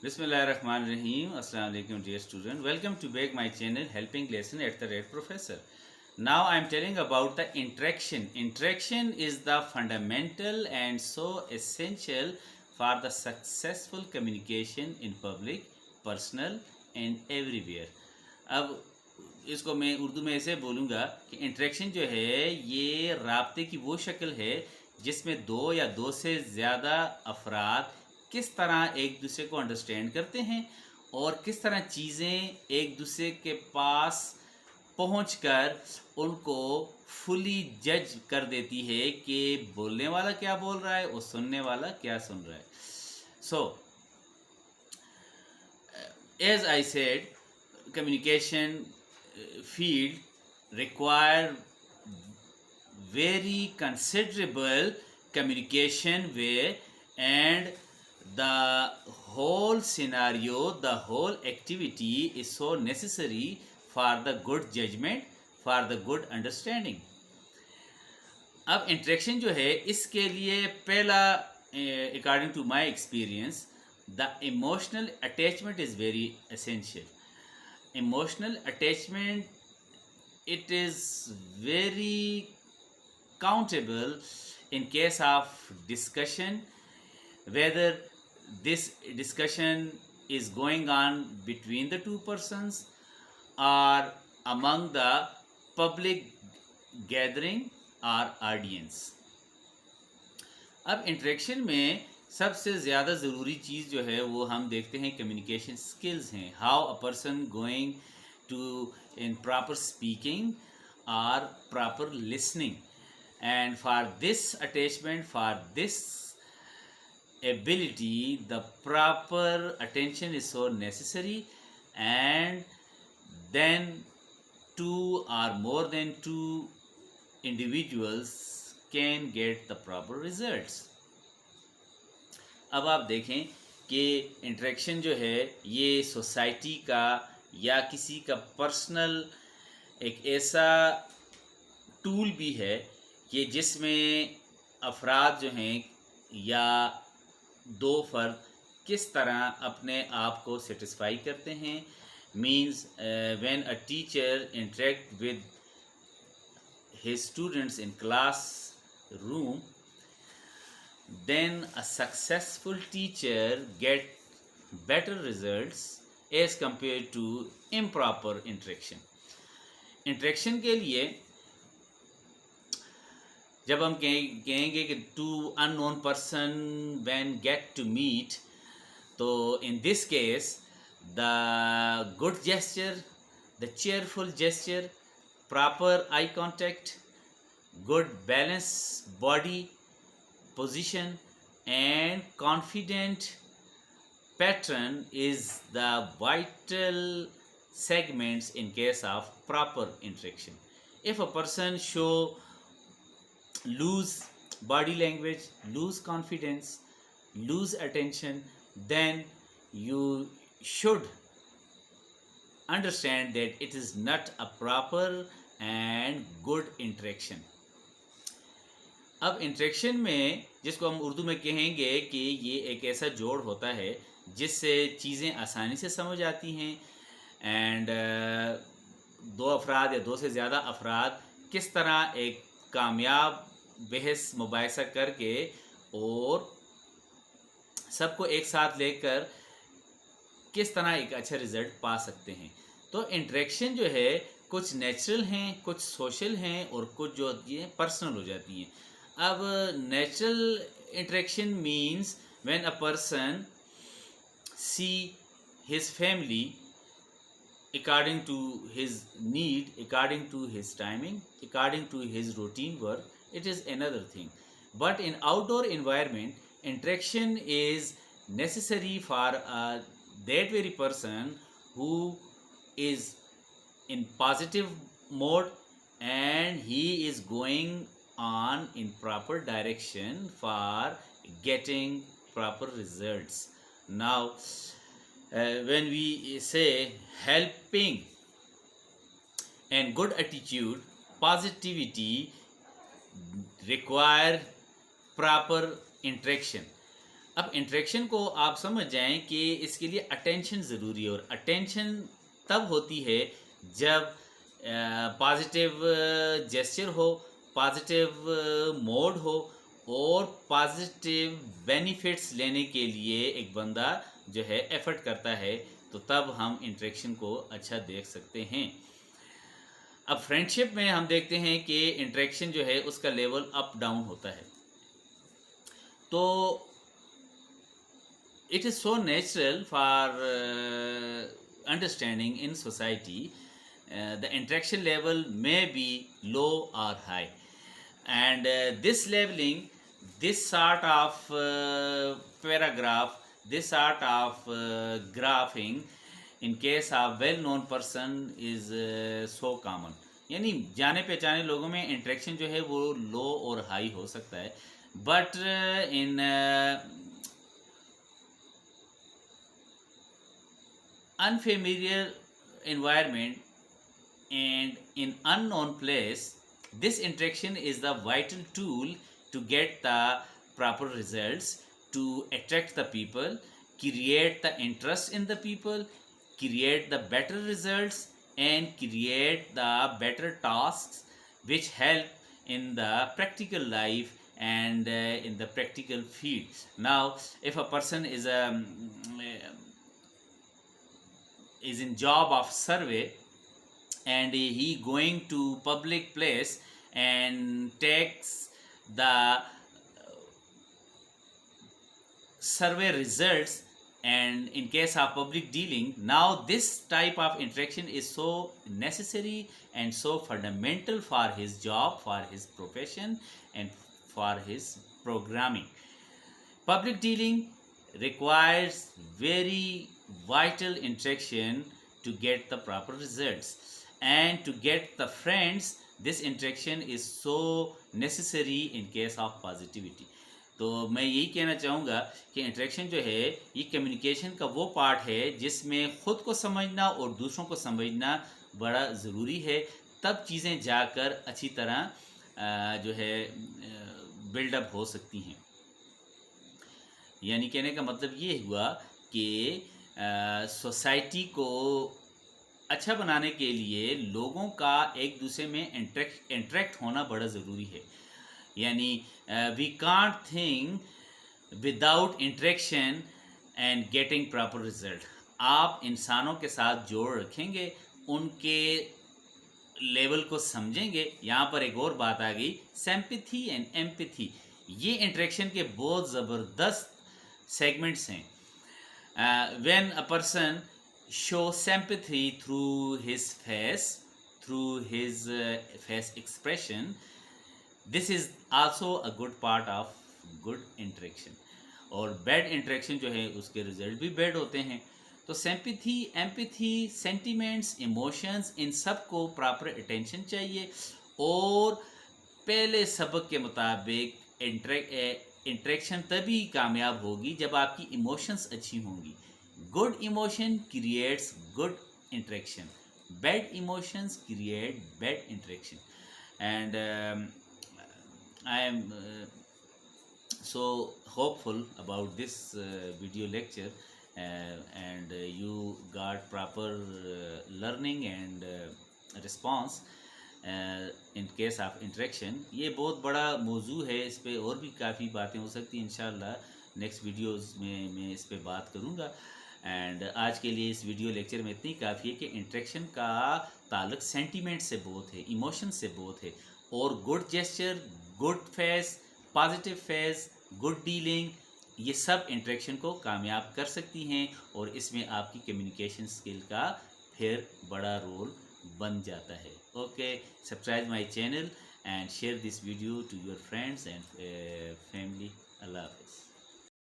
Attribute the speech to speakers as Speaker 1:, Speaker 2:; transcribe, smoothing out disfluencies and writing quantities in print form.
Speaker 1: Bismillahirrahmanirrahim. Assalamu alaikum, dear student. Welcome to back my channel Helping Lesson at the Red Professor. Now I am telling about the interaction. Interaction is the fundamental and so essential for the successful communication in public, personal and everywhere. अब इसको मैं उर्दू में ऐसे बोलूँगा कि interaction जो है ये राब्ते की वो शक्ल है जिसमें दो या दो से ज़्यादा अफराद किस तरह एक दूसरे को अंडरस्टैंड करते हैं और किस तरह चीज़ें एक दूसरे के पास पहुंचकर उनको फुली जज कर देती है कि बोलने वाला क्या बोल रहा है और सुनने वाला क्या सुन रहा है. So as I said, communication field require very considerable communication way, and the whole scenario, the whole activity is so necessary for the good judgment, for the good understanding. अब इंटरेक्शन जो है इसके लिए पहला, according to my experience, the emotional attachment is very essential. Emotional attachment, it is very countable in case of discussion, whether this discussion is going on between the two persons or among the public gathering or audience. अब interaction में सबसे ज़्यादा ज़रूरी चीज़ जो है वो हम देखते हैं कम्युनिकेशन स्किल्स हैं. How a person going to in proper speaking और proper listening, and for this attachment, for this ability, the proper attention is so necessary, and then two or more than two individuals can get the proper results. अब आप देखें कि interaction जो है ये society का या किसी का पर्सनल एक ऐसा टूल भी है कि जिसमें अफराद जो हैं या दो फर्द किस तरह अपने आप को सेटिस्फाई करते हैं. Means when a teacher interact with his students in class room, then a successful teacher get better results as compared to improper interaction. Interaction के लिए जब हम कहेंगे कि two unknown person when get to meet, तो in this case the good gesture, the cheerful gesture, proper eye contact, good balance body position and confident pattern is the vital segments in case of proper interaction. If a person show lose body language, lose confidence, lose attention, then you should understand that it is not a proper and good interaction. अब interaction में जिसको हम उर्दू में कहेंगे कि ये एक ऐसा जोड़ होता है जिससे चीज़ें आसानी से समझ आती हैं, एंड दो अफराद या दो से ज़्यादा अफराद किस तरह एक कामयाब बहस मुबाहिसा करके और सबको एक साथ लेकर किस तरह एक अच्छा रिज़ल्ट पा सकते हैं. तो इंटरेक्शन जो है कुछ नेचुरल हैं, कुछ सोशल हैं और कुछ जो होती हैं पर्सनल हो जाती हैं. अब natural interaction means when a person see his family according to his need, according to his timing, according to his routine work, it is another thing. But in outdoor environment, interaction is necessary for that very person who is in positive mode and he is going on in proper direction for getting proper results. Now, when we say helping and good attitude, positivity require proper interaction. अब interaction को आप समझ जाएं कि इसके लिए attention ज़रूरी है, और अटेंशन तब होती है जब पॉजिटिव जेस्चर हो, पॉजिटिव मोड हो, और पॉजिटिव बेनिफिट्स लेने के लिए एक बंदा जो है एफर्ट करता है, तो तब हम इंटरेक्शन को अच्छा देख सकते हैं। अब फ्रेंडशिप में हम देखते हैं कि इंटरेक्शन जो है उसका लेवल अप डाउन होता है। तो it is so natural for understanding in society. The interaction level may be low or high, and this labeling, this sort of paragraph, this sort of graphing in case of well known person is so common. यानी जाने पहचाने लोगों में interaction जो है वो लो और high हो सकता है, but in unfamiliar environment and in unknown place, this interaction is the vital tool to get the proper results, to attract the people, create the interest in the people, create the better results, and create the better tasks which help in the practical life and in the practical field. Now if a person is in job of survey, and he going to public place and takes the survey results, and in case of public dealing, now this type of interaction is so necessary and so fundamental for his job, for his profession, and for his programming. Public dealing requires very vital interaction to get the proper results, and to get the friends, this interaction is so necessary in case of positivity. तो मैं यही कहना चाहूँगा कि interaction जो है ये communication का वो पार्ट है जिसमें ख़ुद को समझना और दूसरों को समझना बड़ा ज़रूरी है, तब चीज़ें जाकर अच्छी तरह जो है बिल्डअप हो सकती हैं। यानी कहने का मतलब ये हुआ कि सोसाइटी को अच्छा बनाने के लिए लोगों का एक दूसरे में इंटरेक्ट होना बड़ा ज़रूरी है। यानी we can't think without interaction and getting proper result. आप इंसानों के साथ जोड़ रखेंगे, उनके लेवल को समझेंगे। यहाँ पर एक और बात आ गई, सिंपैथी एंड एम्पैथी। ये इंटरेक्शन के बहुत ज़बरदस्त segments हैं। When a person shows sympathy through his face, through his face expression, this is also a good part of good interaction। और bad interaction जो है उसके रिजल्ट भी bad होते हैं। तो सिंपैथी, एम्पैथी, सेंटिमेंट्स, इमोशंस, इन सब को प्रॉपर अटेंशन चाहिए। और पहले सबक के मुताबिक इंटरेक्शन तभी कामयाब होगी जब आपकी इमोशंस अच्छी होंगी। Good emotion creates good interaction, bad emotions create bad interaction. And I am so hopeful about this video lecture, and you got proper learning and response in case of interaction. ये बहुत बड़ा मौजू है, इस पे और भी काफ़ी बातें हो सकती हैं। इंशाल्लाह नेक्स्ट वीडियोस में मैं इस पे बात करूँगा। एंड आज के लिए इस वीडियो लेक्चर में इतनी काफ़ी है कि इंटरेक्शन का ताल्लुक सेंटीमेंट से बहुत है, इमोशन से बहुत है। और good gesture, good face, positive face, good dealing, ये सब इंटरेक्शन को कामयाब कर सकती हैं, और इसमें आपकी कम्युनिकेशन स्किल का फिर बड़ा रोल बन जाता है। Okay, subscribe my channel and share this video to your friends and family. Allah Hafiz.